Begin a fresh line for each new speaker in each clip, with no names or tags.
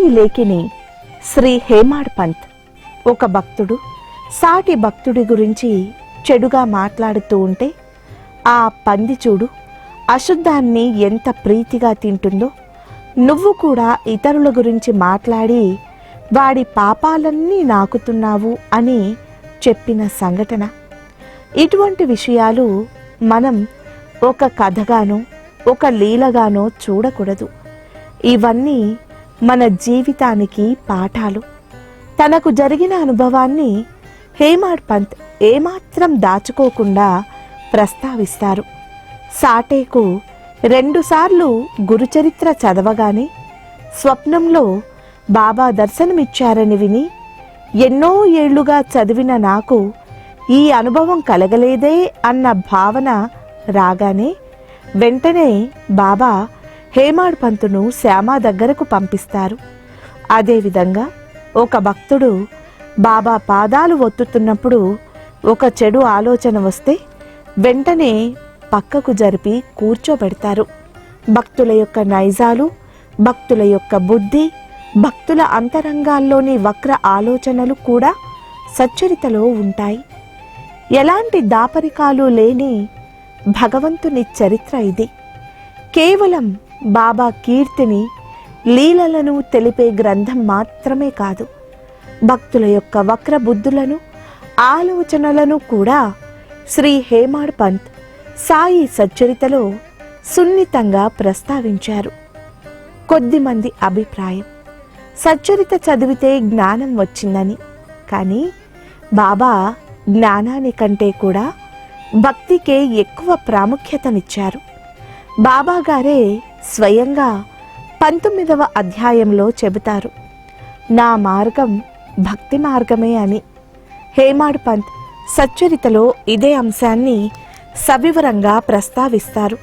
సాయి లేఖిని శ్రీ హేమాడ్ పంత్. ఒక భక్తుడు సాటి భక్తుడి గురించి చెడుగా మాట్లాడుతూ ఉంటే ఆ పంది చూడు అశుద్ధాన్ని ఎంత ప్రీతిగా తింటుందో, నువ్వు కూడా ఇతరుల గురించి మాట్లాడి వాడి పాపాలన్నీ నాకుతున్నావు అని చెప్పిన సంఘటన. ఇటువంటి విషయాలు మనం ఒక కథగానో ఒక లీలగానో చూడకూడదు. ఇవన్నీ మన జీవితానికి పాఠాలు. తనకు జరిగిన అనుభవాన్ని హేమాడ్ పంత్ ఏమాత్రం దాచుకోకుండా ప్రస్తావిస్తారు. సాటేకు 2 సార్లు గురుచరిత్ర చదవగానే స్వప్నంలో బాబా దర్శనమిచ్చారని విని ఎన్నో ఏళ్లుగా చదివిన నాకు ఈ అనుభవం కలగలేదే అన్న భావన రాగానే వెంటనే బాబా హేమాడ్ పంతును శ్యామ దగ్గరకు పంపిస్తారు. అదేవిధంగా ఒక భక్తుడు బాబా పాదాలు ఒత్తుతున్నప్పుడు ఒక చెడు ఆలోచన వస్తే వెంటనే పక్కకు జరిపి కూర్చోబెడతారు. భక్తుల యొక్క నైజాలు, భక్తుల యొక్క బుద్ధి, భక్తుల అంతరంగాల్లోని వక్ర ఆలోచనలు కూడా సచ్చరితలో ఉంటాయి. ఎలాంటి దాపరికాలు లేని భగవంతుని చరిత్ర ఇది. కేవలం బాబా కీర్తిని, లీలలను తెలిపే గ్రంథం మాత్రమే కాదు, భక్తుల యొక్క వక్ర బుద్ధులను, ఆలోచనలను కూడా శ్రీ హేమాడ్ పంత్ సాయి సచ్చరితలో సున్నితంగా ప్రస్తావించారు. కొద్దిమంది అభిప్రాయం సచ్చరిత చదివితే జ్ఞానం వచ్చిందని. కానీ బాబా జ్ఞానానికంటే కూడా భక్తికే ఎక్కువ ప్రాముఖ్యతనిచ్చారు. బాబా గారే స్వయంగా 19వ అధ్యాయంలో చెబుతారు, నా మార్గం భక్తి మార్గమే అని. హేమాడ్ పంత్ సచ్చరితలో ఇదే అంశాన్ని సవివరంగా ప్రస్తావిస్తారు.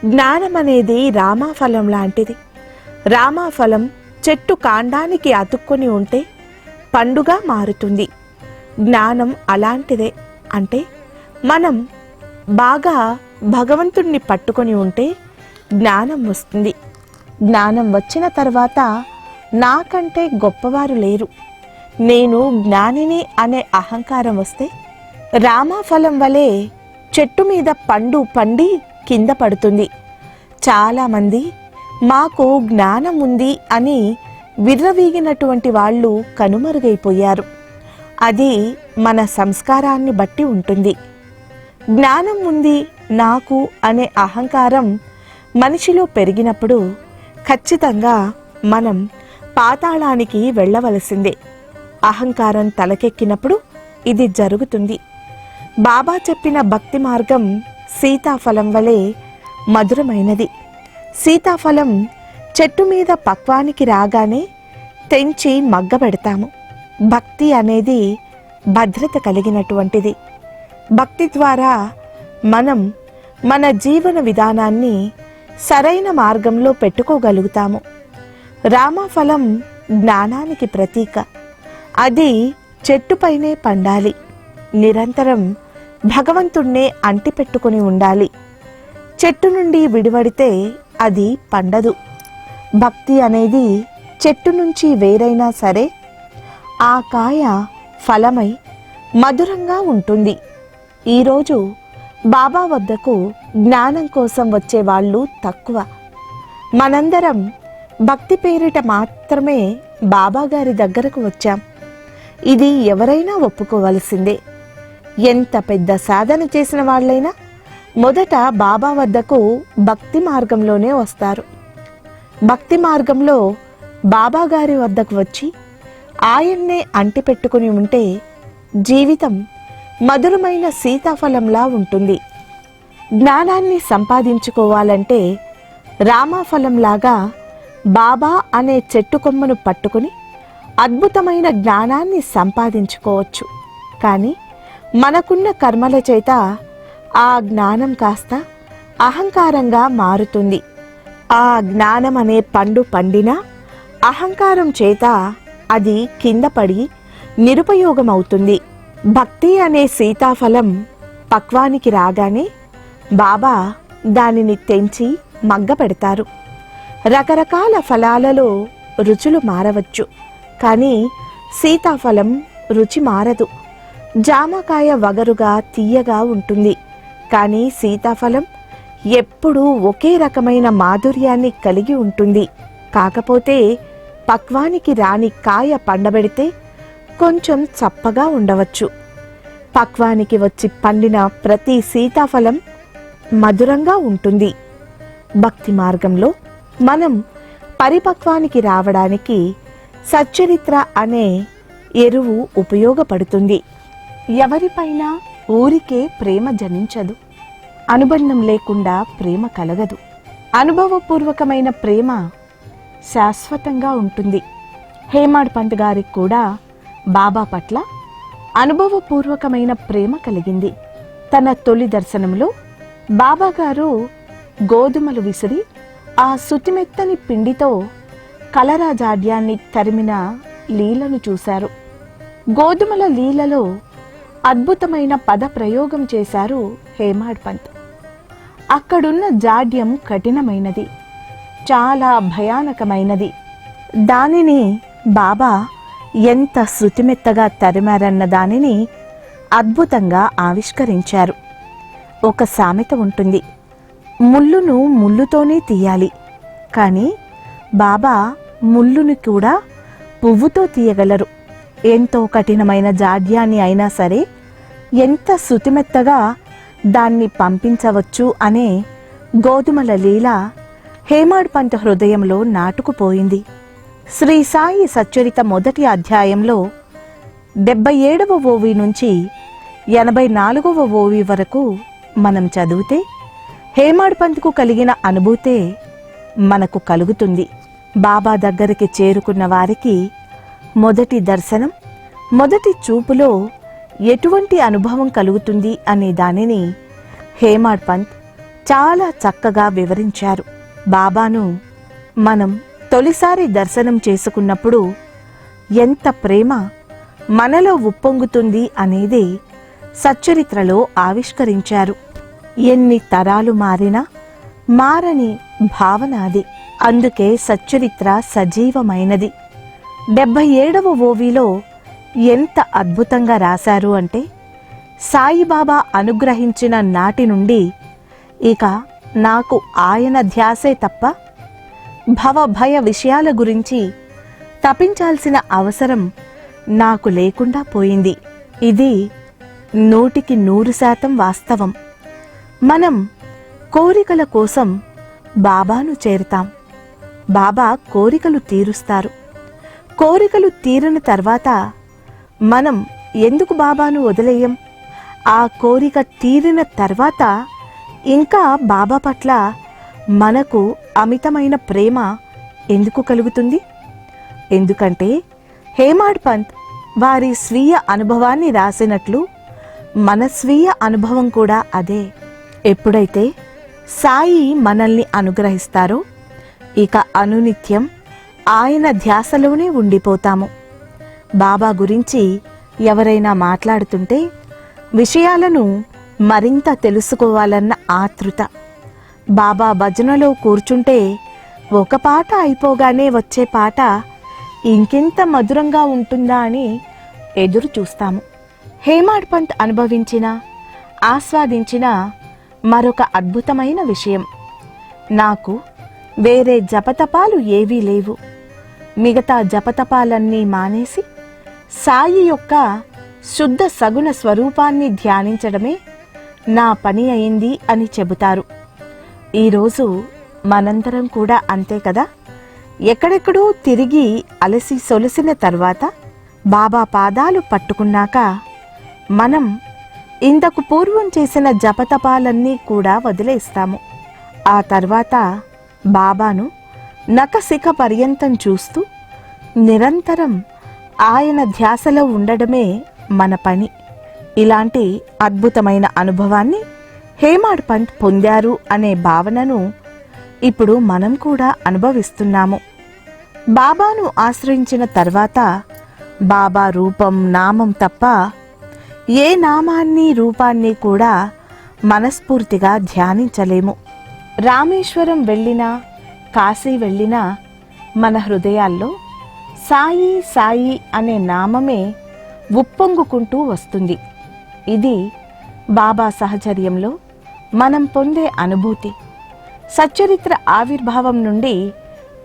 జ్ఞానం అనేది రామాఫలం లాంటిది. రామాఫలం చెట్టు కాండానికి అతుక్కొని ఉంటే పండుగా మారుతుంది. జ్ఞానం అలాంటిదే. అంటే మనం బాగా భగవంతుణ్ణి పట్టుకొని ఉంటే జ్ఞానం వస్తుంది. జ్ఞానం వచ్చిన తర్వాత నాకంటే గొప్పవారు లేరు, నేను జ్ఞానిని అనే అహంకారం వస్తే రామాఫలం వలె చెట్టు మీద పండు పండి కింద పడుతుంది. చాలామంది మాకు జ్ఞానం ఉంది అని విర్రవీగినటువంటి వాళ్ళు కనుమరుగైపోయారు. అది మన సంస్కారాన్ని బట్టి ఉంటుంది. జ్ఞానం ఉంది నాకు అనే అహంకారం మనిషిలో పెరిగినప్పుడు ఖచ్చితంగా మనం పాతాళానికి వెళ్ళవలసిందే. అహంకారం తలకెక్కినప్పుడు ఇది జరుగుతుంది. బాబా చెప్పిన భక్తి మార్గం సీతాఫలం వలె మధురమైనది. సీతాఫలం చెట్టు మీద పక్వానికి రాగానే తెంచి మగ్గబెడతాము. భక్తి అనేది భద్రత కలిగినటువంటిది. భక్తి ద్వారా మనం మన జీవన విధానాన్ని సరైన మార్గంలో పెట్టుకోగలుగుతాము. రామఫలం జ్ఞానానికి ప్రతీక. అది చెట్టుపైనే పండాలి. నిరంతరం భగవంతుణ్ణే అంటిపెట్టుకుని ఉండాలి. చెట్టు నుండి విడివడితే అది పండదు. భక్తి అనేది చెట్టు నుంచి వేరైనా సరే ఆ కాయ ఫలమై మధురంగా ఉంటుంది. ఈరోజు బాబా వద్దకు జ్ఞానం కోసం వచ్చే వాళ్ళు తక్కువ. మనందరం భక్తి పేరిట మాత్రమే బాబా గారి దగ్గరకు వచ్చాం. ఇది ఎవరైనా ఒప్పుకోవలసిందే. ఎంత పెద్ద సాధన చేసిన వాళ్ళైనా మొదట బాబా వద్దకు భక్తి మార్గంలోనే వస్తారు. భక్తి మార్గంలో బాబా గారి వద్దకు వచ్చి ఆయన్నే అంటిపెట్టుకుని ఉంటే జీవితం మధురమైన సీతాఫలంలా ఉంటుంది. జ్ఞానాన్ని సంపాదించుకోవాలంటే రామాఫలంలాగా బాబా అనే చెట్టు కొమ్మను పట్టుకుని అద్భుతమైన జ్ఞానాన్ని సంపాదించుకోవచ్చు. కానీ మనకున్న కర్మల చేత ఆ జ్ఞానం కాస్త అహంకారంగా మారుతుంది. ఆ జ్ఞానం అనే పండు పండినా అహంకారం చేత అది కింద పడి నిరుపయోగమవుతుంది. భక్తి అనే సీతాఫలం పక్వానికి రాగానే బాబా దానిని తెంచి మగ్గపెడతారు. రకరకాల ఫలాలలో రుచులు మారవచ్చు, కానీ సీతాఫలం రుచి మారదు. జామకాయ వగరుగా తీయగా ఉంటుంది, కానీ సీతాఫలం ఎప్పుడూ ఒకే రకమైన మాధుర్యాన్ని కలిగి ఉంటుంది. కాకపోతే పక్వానికి రాని కాయ పండబెడితే కొంచెం చప్పగా ఉండవచ్చు. పక్వానికి వచ్చి పండిన ప్రతి సీతాఫలం మధురంగా ఉంటుంది. భక్తి మార్గంలో మనం పరిపక్వానికి రావడానికి సచ్చరిత్ర అనే ఎరువు ఉపయోగపడుతుంది. ఎవరిపైన ఊరికే ప్రేమ జనించదు, అనుబంధం లేకుండా ప్రేమ కలగదు. అనుభవపూర్వకమైన ప్రేమ శాశ్వతంగా ఉంటుంది. హేమాడ్ పంత్ గారికి కూడా బాబా పట్ల అనుభవపూర్వకమైన ప్రేమ కలిగింది. తన తొలి దర్శనంలో బాబాగారు గోధుమలు విసిరి ఆ శుతిమెత్తని పిండితో కలరాజాడ్యాన్ని తరిమిన లీలను చూశారు. గోధుమల లీలలో అద్భుతమైన పద ప్రయోగం చేశారు హేమాడ్ పంత్. అక్కడున్న జాడ్యం కఠినమైనది, చాలా భయానకమైనది. దానిని బాబా ఎంత శృతిమెత్తగా తరిమారన్న దానిని అద్భుతంగా ఆవిష్కరించారు. ఒక సామెత ఉంటుంది, ముళ్ళును ముళ్ళుతోనే తీయాలి, కానీ బాబా ముళ్ళుని కూడా పువ్వుతో తీయగలరు. ఎంతో కఠినమైన జాడ్యాన్ని అయినా సరే ఎంత శృతిమెత్తగా దాన్ని పంపించవచ్చు అనే గోధుమల లీల హేమాడ్ పంత్ హృదయంలో నాటుకుపోయింది. శ్రీ సాయి సచ్చరిత మొదటి అధ్యాయంలో 77వ ఓవి నుంచి 84వ ఓవి వరకు మనం చదివితే హేమాడ్ పంత్కు కలిగిన అనుభూతే మనకు కలుగుతుంది. బాబా దగ్గరికి చేరుకున్న వారికి మొదటి దర్శనం, మొదటి చూపులో ఎటువంటి అనుభవం కలుగుతుంది అనే దానిని హేమాడ్ పంత్ చాలా చక్కగా వివరించారు. బాబాను మనం తొలిసారి దర్శనం చేసుకున్నప్పుడు ఎంత ప్రేమ మనలో ఉప్పొంగుతుంది అనేది సచ్చరిత్రలో ఆవిష్కరించారు. ఎన్ని తరాలు మారినా మారని భావన అది. అందుకే సచ్చరిత్ర సజీవమైనది. 77వ ఓవిలో ఎంత అద్భుతంగా రాశారు అంటే, సాయిబాబా అనుగ్రహించిన నాటి నుండి ఇక నాకు ఆయన ధ్యాసే తప్ప భవభయ విషయాల గురించి తపించాల్సిన అవసరం నాకు లేకుండా పోయింది. ఇది 100% వాస్తవం. మనం కోరికల కోసం బాబాను చేరుతాం. బాబా కోరికలు తీరుస్తారు. కోరికలు తీరిన తర్వాత మనం ఎందుకు బాబాను వదిలేయం? ఆ కోరిక తీరిన తర్వాత ఇంకా బాబా పట్ల మనకు అమితమైన ప్రేమ ఎందుకు కలుగుతుంది? ఎందుకంటే హేమాడ్ పంత్ వారి స్వీయ అనుభవాన్ని రాసినట్లు మన స్వీయ అనుభవం కూడా అదే. ఎప్పుడైతే సాయి మనల్ని అనుగ్రహిస్తారో ఇక అనునిత్యం ఆయన ధ్యాసలోనే ఉండిపోతాము. బాబా గురించి ఎవరైనా మాట్లాడుతుంటే విషయాలను మరింత తెలుసుకోవాలన్న ఆతృత, బాబా భజనలో కూర్చుంటే ఒక పాట అయిపోగానే వచ్చే పాట ఇంకెంత మధురంగా ఉంటుందా అని ఎదురు చూస్తాము. హేమాడ్ పంత్ అనుభవించిన, ఆస్వాదించిన మరొక అద్భుతమైన విషయం, నాకు వేరే జపతపాలు ఏవీ లేవు. మిగతా జపతపాలన్నీ మానేసి సాయి యొక్క శుద్ధ సగుణ స్వరూపాన్ని ధ్యానించడమే నా పని అయింది అని చెబుతారు. ఈరోజు మనందరం కూడా అంతే కదా. ఎక్కడెక్కడో తిరిగి అలసి సొలసిన తర్వాత బాబా పాదాలు పట్టుకున్నాక మనం ఇంతకు పూర్వం చేసిన జపతపాలన్నీ కూడా వదిలేస్తాము. ఆ తర్వాత బాబాను నఖశిఖ పర్యంతం చూస్తూ నిరంతరం ఆయన ధ్యాసలో ఉండడమే మన పని. ఇలాంటి అద్భుతమైన అనుభవాన్ని హేమాడ్ పంత్ పొందారు అనే భావనను ఇప్పుడు మనం కూడా అనుభవిస్తున్నాము. బాబాను ఆశ్రయించిన తర్వాత బాబా రూపం, నామం తప్ప ఏ నామాన్ని, రూపాన్ని కూడా మనస్ఫూర్తిగా ధ్యానించలేము. రామేశ్వరం వెళ్ళినా, కాశీ వెళ్ళినా మన హృదయాల్లో సాయి సాయి అనే నామమే ఉప్పొంగుకుంటూ వస్తుంది. ఇది బాబా సహచర్యంలో మనం పొందే అనుభూతి. సచ్చరిత్ర ఆవిర్భావం నుండి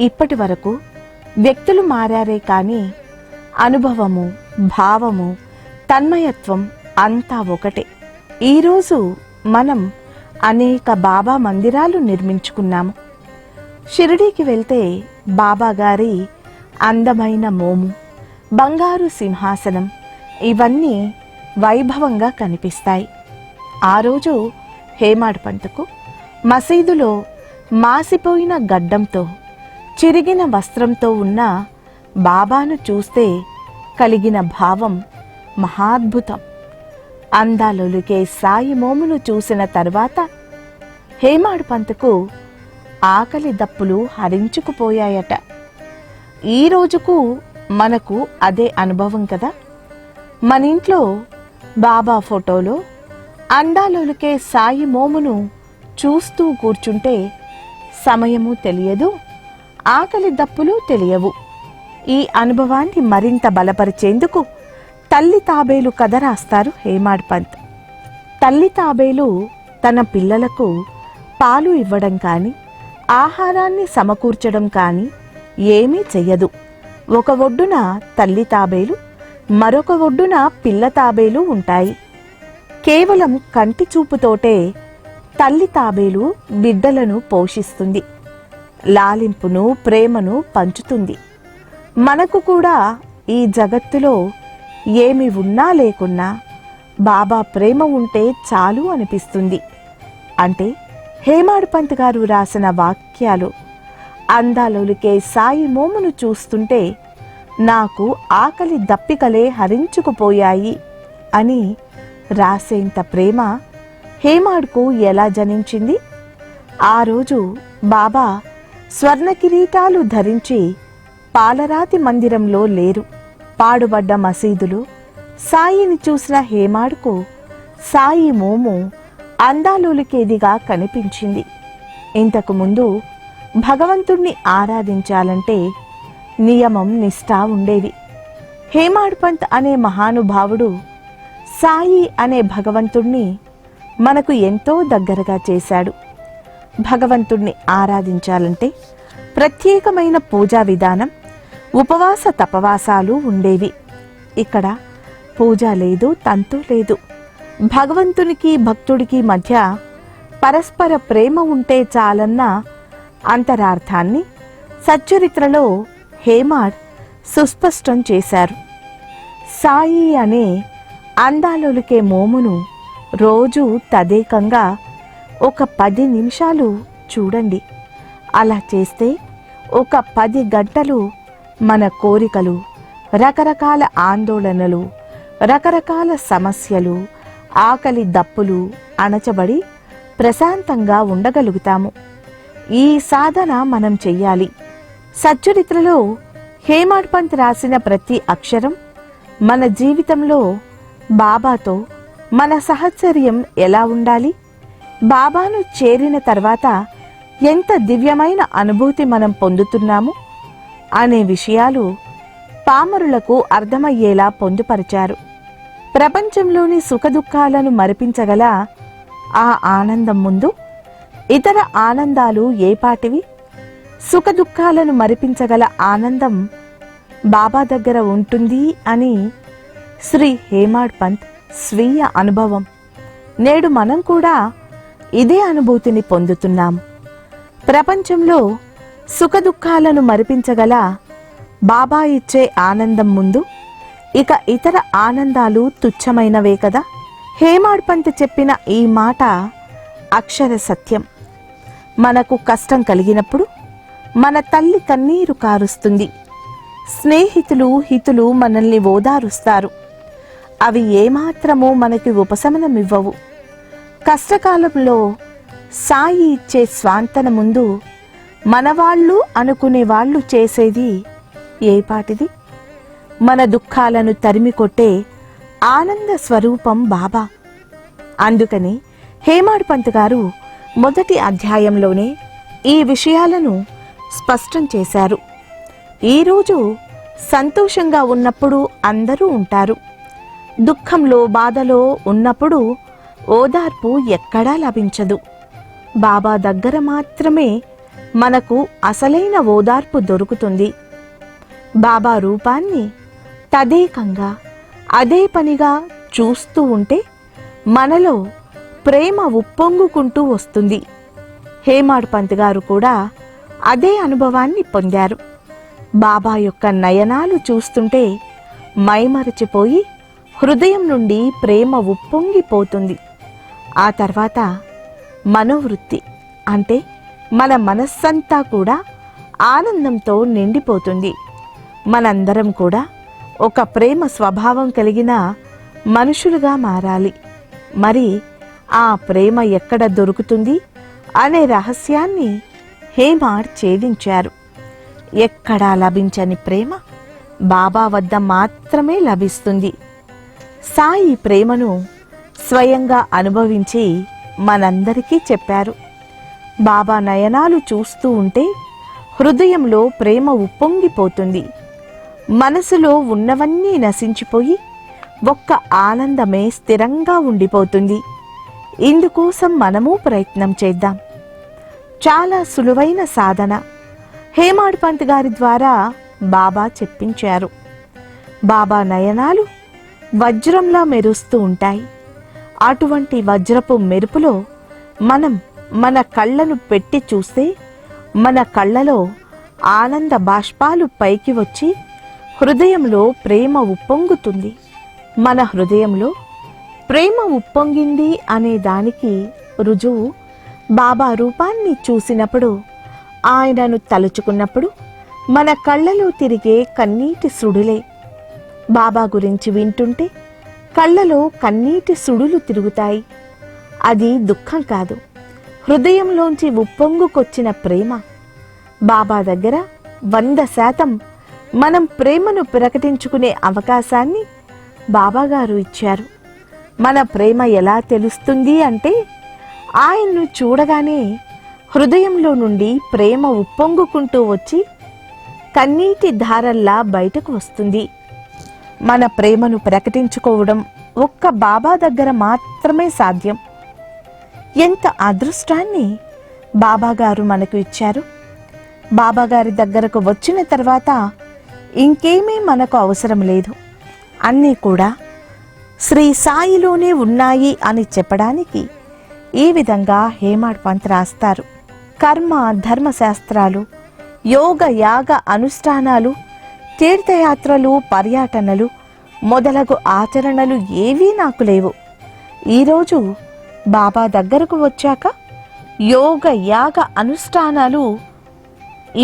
ఇప్పటి వరకు వ్యక్తులు మారారే కానీ అనుభవము, భావము, తన్మయత్వం అంతా ఒకటే. ఈరోజు మనం అనేక బాబా మందిరాలు నిర్మించుకున్నాము. షిరిడీకి వెళ్తే బాబా గారి అందమైన మోము, బంగారు సింహాసనం ఇవన్నీ వైభవంగా కనిపిస్తాయి. ఆ రోజు హేమాడ్ పంత్కు మసీదులో మాసిపోయిన గడ్డంతో, చిరిగిన వస్త్రంతో ఉన్న బాబాను చూస్తే కలిగిన భావం మహాద్భుతం. అందాలొలికే సాయి మోమును చూసిన తరువాత హేమాడ్ పంత్కు ఆకలి దప్పులు హరించుకుపోయాయట. ఈ రోజుకు మనకు అదే అనుభవం కదా. మన ఇంట్లో బాబా ఫోటోలో అందాలొలికే సాయి మోమును చూస్తూ కూర్చుంటే సమయము తెలియదు, ఆకలి దప్పులు తెలియవు. ఈ అనుభవాన్ని మరింత బలపరిచేందుకు తల్లి తాబేలు కథ రాస్తారు హేమాడ్ పంత్. తల్లి తాబేలు తన పిల్లలకు పాలు ఇవ్వడం కానీ, ఆహారాన్ని సమకూర్చడం కానీ ఏమీ చెయ్యదు. ఒక ఒడ్డున తల్లి తాబేలు, మరొక ఒడ్డున పిల్ల తాబేలు ఉంటాయి. కేవలం కంటి చూపుతోటే తల్లి తాబేలు బిడ్డలను పోషిస్తుంది, లాలింపును, ప్రేమను పంచుతుంది. మనకు కూడా ఈ జగత్తులో ఏమి ఉన్నా లేకున్నా బాబా ప్రేమ ఉంటే చాలు అనిపిస్తుంది. అంటే హేమాడ్ పంత్ గారు రాసిన వాక్యాలు, అందాలొలికే సాయి మోమును చూస్తుంటే నాకు ఆకలి దప్పికలే హరించుకుపోయాయి అని రాసేంత ప్రేమ హేమాడ్కు ఎలా జనించింది? ఆ రోజు బాబా స్వర్ణ కిరీటాలు ధరించి పాలరాతి మందిరంలో లేరు. పాడుబడ్డ మసీదులో సాయిని చూసిన హేమాడ్కు సాయి మోము అందాలొలికేదిగా కనిపించింది. ఇంతకుముందు భగవంతుణ్ణి ఆరాధించాలంటే నియమం, నిష్ఠ ఉండేవి. హేమాడ్ పంత్ అనే మహానుభావుడు సాయి అనే భగవంతుణ్ణి మనకు ఎంతో దగ్గరగా చేశాడు. భగవంతుణ్ణి ఆరాధించాలంటే ప్రత్యేకమైన పూజా విధానం, ఉపవాస తపవాసాలు ఉండేవి. ఇక్కడ పూజ లేదు, తంతు లేదు. భగవంతునికి భక్తుడికి మధ్య పరస్పర ప్రేమ ఉంటే చాలన్న అంతరార్థాన్ని సచ్చరిత్రలో హేమాడ్ సుస్పష్టం చేశారు. సాయి అనే అందాలొలికే మోమును రోజు తదేకంగా ఒక 10 నిమిషాలు చూడండి. అలా చేస్తే ఒక 10 గంటలు మన కోరికలు, రకరకాల ఆందోళనలు, రకరకాల సమస్యలు, ఆకలి దప్పులు అణచబడి ప్రశాంతంగా ఉండగలుగుతాము. ఈ సాధన మనం చెయ్యాలి. సచ్చరిత్రలో హేమాడ్ పంత్ రాసిన ప్రతి అక్షరం మన జీవితంలో బాబాతో మన సహచర్యం ఎలా ఉండాలి, బాబాను చేరిన తర్వాత ఎంత దివ్యమైన అనుభూతి మనం పొందుతున్నాము అనే విషయాలు పామరులకు అర్థమయ్యేలా పొందుపరిచారు. ప్రపంచంలోని సుఖదుఖాలను మరిపించగల ఆ ఆనందం ముందు ఇతర ఆనందాలు ఏపాటివి? సుఖదుఖాలను మరిపించగల ఆనందం బాబా దగ్గర ఉంటుంది అని శ్రీ హేమాడ్ పంత్ స్వీయ అనుభవం. నేడు మనం కూడా ఇదే అనుభూతిని పొందుతున్నాం. ప్రపంచంలో సుఖదుఖాలను మరిపించగల బాబా ఇచ్చే ఆనందం ముందు ఇక ఇతర ఆనందాలు తుచ్చమైనవే కదా. హేమాడ్ పంత్ చెప్పిన ఈ మాట అక్షర సత్యం. మనకు కష్టం కలిగినప్పుడు మన తల్లి కన్నీరు కారుస్తుంది. స్నేహితులు, హితులు మనల్ని ఓదారుస్తారు. అవి ఏమాత్రమూ మనకి ఉపశమనమివ్వవు. కష్టకాలంలో సాయి ఇచ్చే స్వాంతన ముందు మనవాళ్ళు అనుకునే వాళ్ళు చేసేది ఏపాటిది? మన దుఃఖాలను తరిమికొట్టే ఆనంద స్వరూపం బాబా. అందుకని హేమాడ్ పంత్ గారు మొదటి అధ్యాయంలోనే ఈ విషయాలను స్పష్టం చేశారు. ఈరోజు సంతోషంగా ఉన్నప్పుడు అందరూ ఉంటారు. దుఃఖంలో బాధలో ఉన్నప్పుడు ఓదార్పు ఎక్కడా లభించదు. బాబా దగ్గర మాత్రమే మనకు అసలైన ఓదార్పు దొరుకుతుంది. బాబా రూపాన్ని తదేకంగా అదే పనిగా చూస్తూ ఉంటే మనలో ప్రేమ ఉప్పొంగుకుంటూ వస్తుంది. హేమాడ్ పంత్ గారు కూడా అదే అనుభవాన్ని పొందారు. బాబా యొక్క నయనాలు చూస్తుంటే మైమరచిపోయి హృదయం నుండి ప్రేమ ఉప్పొంగిపోతుంది. ఆ తర్వాత మనోవృత్తి అంటే మన మనస్సంతా కూడా ఆనందంతో నిండిపోతుంది. మనందరం కూడా ఒక ప్రేమ స్వభావం కలిగిన మనుషులుగా మారాలి. మరి ఆ ప్రేమ ఎక్కడ దొరుకుతుంది అనే రహస్యాన్ని హేమాడ్ ఛేదించారు. ఎక్కడా లభించని ప్రేమ బాబా వద్ద మాత్రమే లభిస్తుంది. సాయి ప్రేమను స్వయంగా అనుభవించి మనందరికీ చెప్పారు. బాబా నయనాలు చూస్తూ ఉంటే హృదయంలో ప్రేమ ఉప్పొంగిపోతుంది. మనసులో ఉన్నవన్నీ నశించిపోయి ఒక్క ఆనందమే స్థిరంగా ఉండిపోతుంది. ఇందుకోసం మనము ప్రయత్నం చేద్దాం. చాలా సులువైన సాధన హేమాడ్ పంత్ గారి ద్వారా బాబా చెప్పించారు. బాబా నయనాలు వజ్రంలా మెరుస్తూ ఉంటాయి. అటువంటి వజ్రపు మెరుపులో మనం మన కళ్ళను పెట్టి చూస్తే మన కళ్ళలో ఆనంద బాష్పాలు పైకి వచ్చి హృదయంలో ప్రేమ ఉప్పొంగుతుంది. మన హృదయంలో ప్రేమ ఉప్పొంగింది అనే దానికి రుజువు బాబా రూపాన్ని చూసినప్పుడు, ఆయనను తలుచుకున్నప్పుడు మన కళ్ళలో తిరిగే కన్నీటి సుడులే. బాబా గురించి వింటుంటే కళ్ళలో కన్నీటి సుడులు తిరుగుతాయి. అది దుఃఖం కాదు, హృదయంలోంచి ఉప్పొంగుకొచ్చిన ప్రేమ. బాబా దగ్గర 100% మనం ప్రేమను ప్రకటించుకునే అవకాశాన్ని బాబాగారు ఇచ్చారు. మన ప్రేమ ఎలా తెలుస్తుంది అంటే ఆయన్ను చూడగానే హృదయంలో నుండి ప్రేమ ఉప్పొంగుకుంటూ వచ్చి కన్నీటి ధారల్లా బయటకు వస్తుంది. మన ప్రేమను ప్రకటించుకోవడం ఒక్క బాబా దగ్గర మాత్రమే సాధ్యం. ఎంత అదృష్టాన్ని బాబాగారు మనకు ఇచ్చారు. బాబాగారి దగ్గరకు వచ్చిన తర్వాత ఇంకేమీ మనకు అవసరం లేదు. అన్నీ కూడా శ్రీ సాయిలోనే ఉన్నాయి అని చెప్పడానికి ఈ విధంగా హేమాడ్ పంత్ రాస్తారు. కర్మ ధర్మశాస్త్రాలు, యోగ యాగ అనుష్ఠానాలు, తీర్థయాత్రలు, పర్యటనలు మొదలగు ఆచరణలు ఏవీ నాకు లేవు. ఈరోజు బాబా దగ్గరకు వచ్చాక యోగ యాగ అనుష్ఠానాలు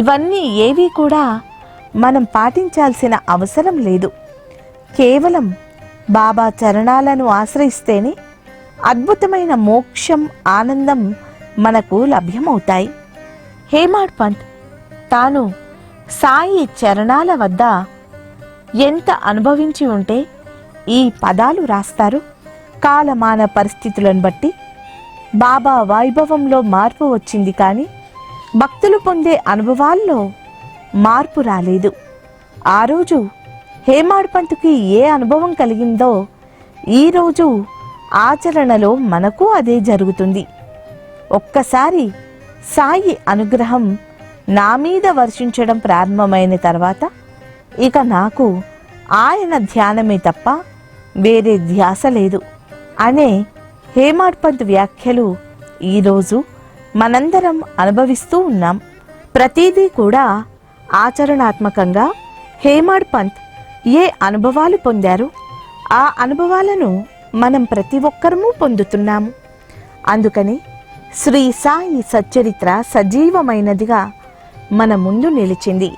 ఇవన్నీ ఏవీ కూడా మనం పాటించాల్సిన అవసరం లేదు. కేవలం బాబా చరణాలను ఆశ్రయిస్తేనే అద్భుతమైన మోక్షం, ఆనందం మనకు లభ్యమవుతాయి. హేమాడ్ పంత్ తాను సాయి చరణాల వద్ద ఎంత అనుభవించి ఉంటే ఈ పదాలు రాస్తారు. కాలమాన పరిస్థితులను బట్టి బాబా వైభవంలో మార్పు వచ్చింది, కానీ భక్తులు పొందే అనుభవాల్లో మార్పు రాలేదు. ఆ రోజు హేమాడ్ పంత్కి ఏ అనుభవం కలిగిందో ఈరోజు ఆచరణలో మనకు అదే జరుగుతుంది. ఒక్కసారి సాయి అనుగ్రహం నా మీద వర్షించడం ప్రారంభమైన తర్వాత ఇక నాకు ఆయన ధ్యానమే తప్ప వేరే ధ్యాస లేదు అనే హేమాడ్ పంత్ వ్యాఖ్యలు ఈరోజు మనందరం అనుభవిస్తూ ఉన్నాం. ప్రతిదీ కూడా ఆచరణాత్మకంగా హేమాడ్ పంత్ ఏ అనుభవాలు పొందారో ఆ అనుభవాలను మనం ప్రతి ఒక్కరము పొందుతున్నాము. అందుకని శ్రీ సాయి సచ్చరిత్ర సజీవమైనదిగా మన ముందు నిలిచింది.